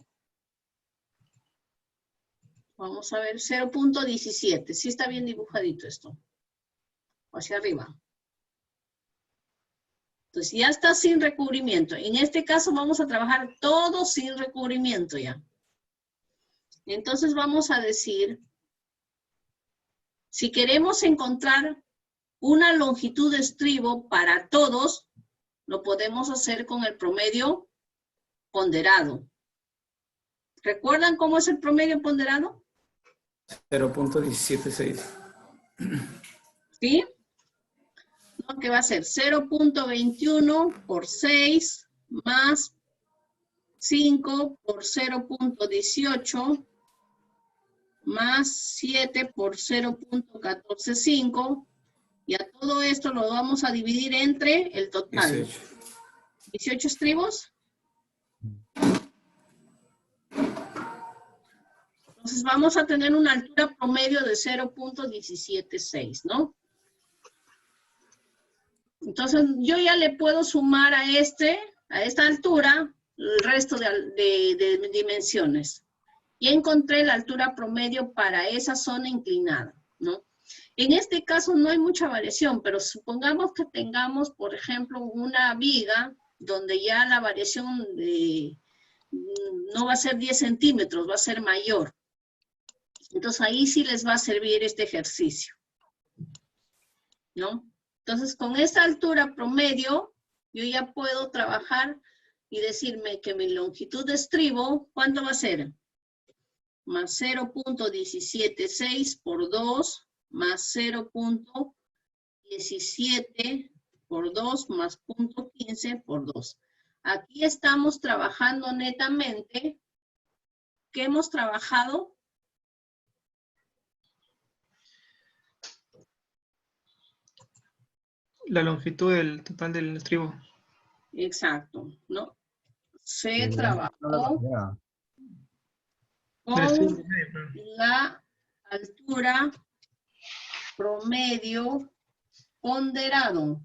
Vamos a ver, 0.17. Sí está bien dibujadito esto. Hacia arriba. Entonces ya está sin recubrimiento. En este caso vamos a trabajar todo sin recubrimiento ya. Entonces vamos a decir, si queremos encontrar una longitud de estribo para todos, lo podemos hacer con el promedio ponderado. ¿Recuerdan cómo es el promedio ponderado? 0.176. ¿Sí? ¿No? Que va a ser 0.21 por 6 más 5 por 0.18 más 7 por 0.145 y a todo esto lo vamos a dividir entre el total. 18 estribos. Entonces vamos a tener una altura promedio de 0.176, ¿no? Entonces yo ya le puedo sumar a esta altura el resto de dimensiones. Y encontré la altura promedio para esa zona inclinada, ¿no? En este caso no hay mucha variación, pero supongamos que tengamos, por ejemplo, una viga donde ya la variación no va a ser 10 centímetros, va a ser mayor. Entonces ahí sí les va a servir este ejercicio, ¿no? Entonces con esta altura promedio, yo ya puedo trabajar y decirme que mi longitud de estribo, ¿cuánto va a ser? Más 0.176 por 2, más 0.17 por 2, más 0.15 por 2. Aquí estamos trabajando netamente. ¿Qué hemos trabajado? La longitud del total del estribo. Exacto, ¿no? Se El trabajó no la bandera. Del estribo con medio, pero- la altura promedio ponderado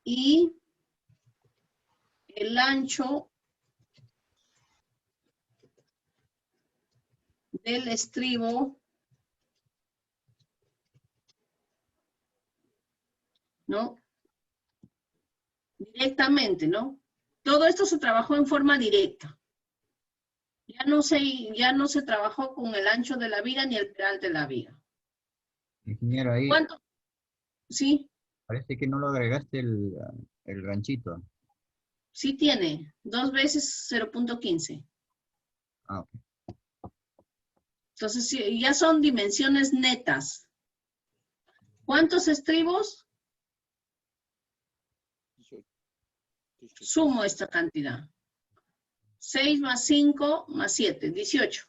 y el ancho del estribo, ¿no? Directamente, ¿no? Todo esto se trabajó en forma directa. Ya no se trabajó con el ancho de la viga ni el peral de la viga. Ingeniero, ahí ¿Cuánto? Sí, parece que no lo agregaste el ganchito. sí tiene. 2 veces 0.15. Ah, ok. Entonces sí, ya son dimensiones netas. ¿Cuántos estribos? 18. Sumo esta cantidad. 6 más 5 más 7, 18.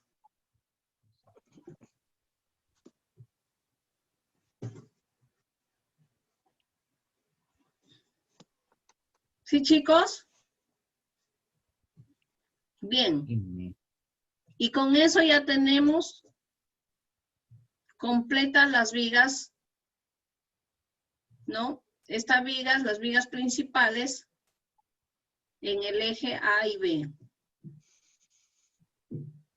¿Sí, chicos? Bien. Y con eso ya tenemos completas las vigas, ¿no? Estas vigas, las vigas principales, en el eje A y B.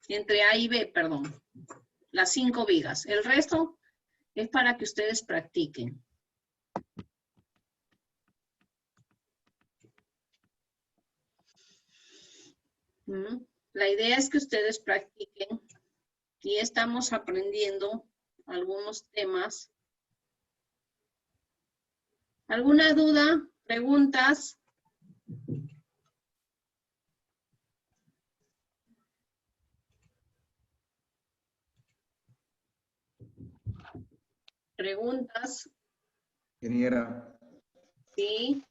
Entre A y B, perdón. Las 5 vigas. El resto es para que ustedes practiquen. La idea es que ustedes practiquen y estamos aprendiendo algunos temas. ¿Alguna duda? ¿Preguntas? ¿Preguntas? Ingeniera, Sí.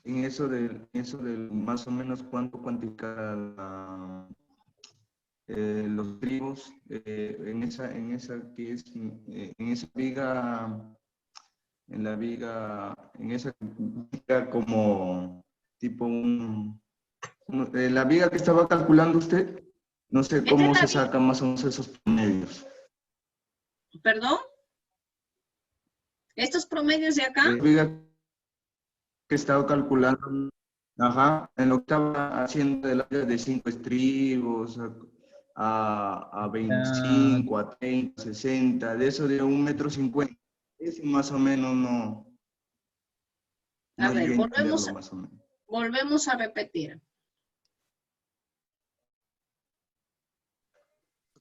en eso del más o menos cuánto cuantificar los tribos en esa que es en esa viga, en esa viga como tipo la viga que estaba calculando usted, no sé cómo se saca más o menos esos promedios. ¿Perdón? ¿Estos promedios de acá? La viga que estaba calculando, ajá, en lo que estaba haciendo de la viga de 5 estribos a 25, a 30, 60, de eso de 1,50 m. Eso más o menos no. A ver, llegué a entenderlo más o menos. volvemos a repetir.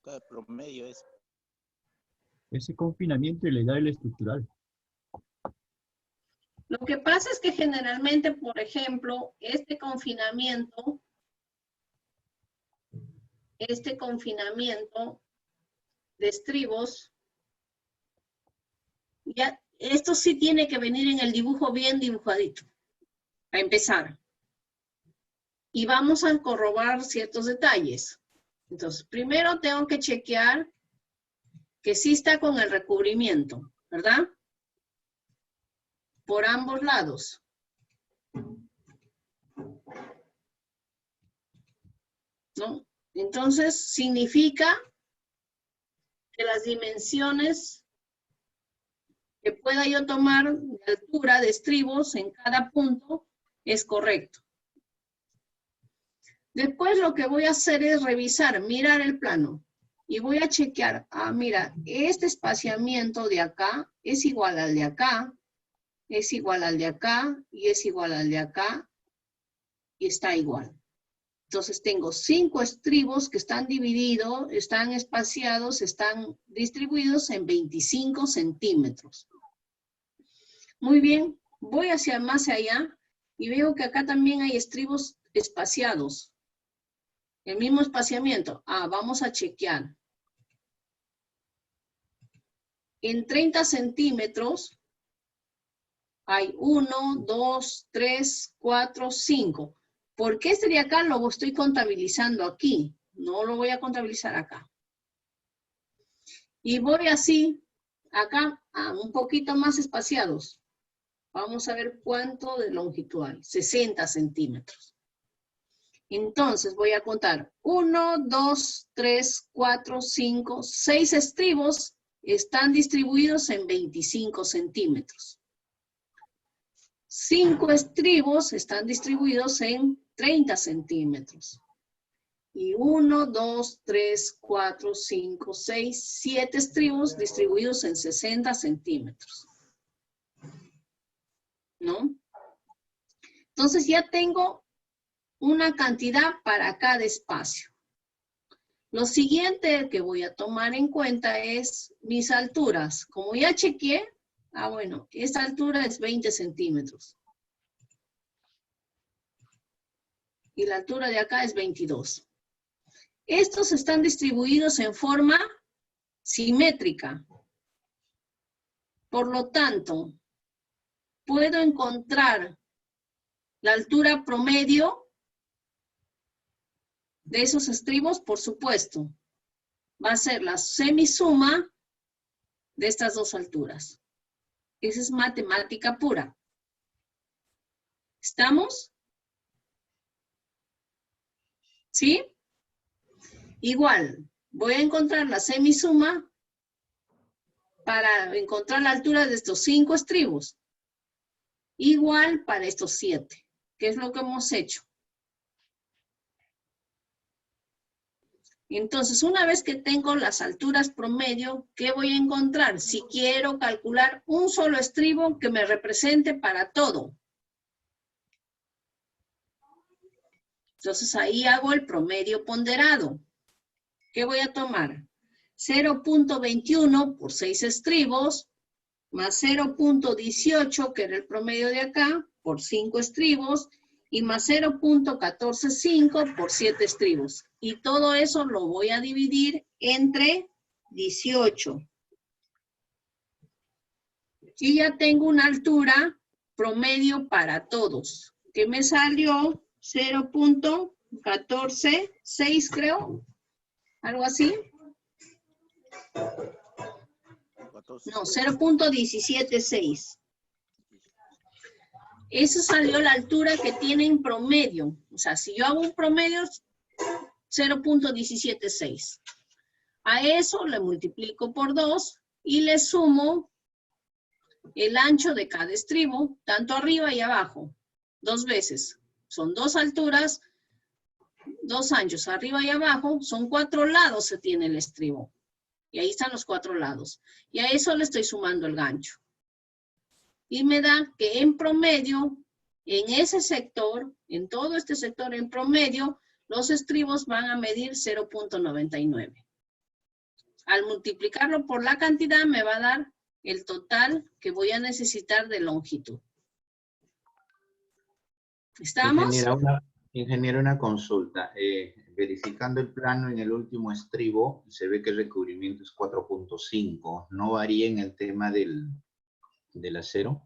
El promedio es. Ese confinamiento ilegal y estructural. Lo que pasa es que generalmente, por ejemplo, este confinamiento de estribos, ya, esto sí tiene que venir en el dibujo bien dibujadito, a empezar. Y vamos a corroborar ciertos detalles. Entonces, primero tengo que chequear que sí está con el recubrimiento, ¿verdad? Por ambos lados. ¿No? Entonces, significa que las dimensiones que pueda yo tomar de altura de estribos en cada punto es correcto. Después lo que voy a hacer es revisar, mirar el plano y voy a chequear. Ah, mira, este espaciamiento de acá es igual al de acá, es igual al de acá y es igual al de acá y está igual. Entonces tengo 5 estribos que están divididos, están espaciados, están distribuidos en 25 centímetros. Muy bien, voy hacia más allá y veo que acá también hay estribos espaciados. El mismo espaciamiento. Ah, vamos a chequear. En 30 centímetros hay 1, 2, 3, 4, 5. ¿Por qué este de acá lo estoy contabilizando aquí? No lo voy a contabilizar acá. Y voy así, acá, un poquito más espaciados. Vamos a ver cuánto de longitud hay. 60 centímetros. Entonces voy a contar 1, 2, 3, 4, 5, 6 estribos están distribuidos en 25 centímetros. 5 estribos están distribuidos en 30 centímetros. Y 1, 2, 3, 4, 5, 6, 7 estribos distribuidos en 60 centímetros. ¿No? Entonces ya tengo una cantidad para cada espacio. Lo siguiente que voy a tomar en cuenta es mis alturas. Como ya chequeé, bueno, esta altura es 20 centímetros. Y la altura de acá es 22. Estos están distribuidos en forma simétrica. Por lo tanto, puedo encontrar la altura promedio de esos estribos, por supuesto. Va a ser la semisuma de estas dos alturas. Esa es matemática pura. ¿Estamos? ¿Sí? Igual, voy a encontrar la semisuma para encontrar la altura de estos 5 estribos. Igual para estos 7. ¿Qué es lo que hemos hecho? Entonces, una vez que tengo las alturas promedio, ¿qué voy a encontrar? Si quiero calcular un solo estribo que me represente para todo. Entonces, ahí hago el promedio ponderado. ¿Qué voy a tomar? 0.21 por 6 estribos, más 0.18, que era el promedio de acá, por 5 estribos, y más 0.145 por 7 estribos. Y todo eso lo voy a dividir entre 18. Y ya tengo una altura promedio para todos, que me salió 0.146, creo. ¿Algo así? No, 0.176. Eso salió la altura que tiene en promedio. O sea, si yo hago un promedio, 0.176. A eso le multiplico por 2 y le sumo el ancho de cada estribo, tanto arriba y abajo, 2 veces. Son 2 alturas, 2 anchos, arriba y abajo, son 4 lados se tiene el estribo. Y ahí están los 4 lados. Y a eso le estoy sumando el gancho. Y me da que en promedio, en ese sector, en todo este sector en promedio, los estribos van a medir 0.99. Al multiplicarlo por la cantidad me va a dar el total que voy a necesitar de longitud. ¿Estamos? Ingeniero, una consulta. Verificando el plano en el último estribo, se ve que el recubrimiento es 4.5. ¿No varía en el tema del acero?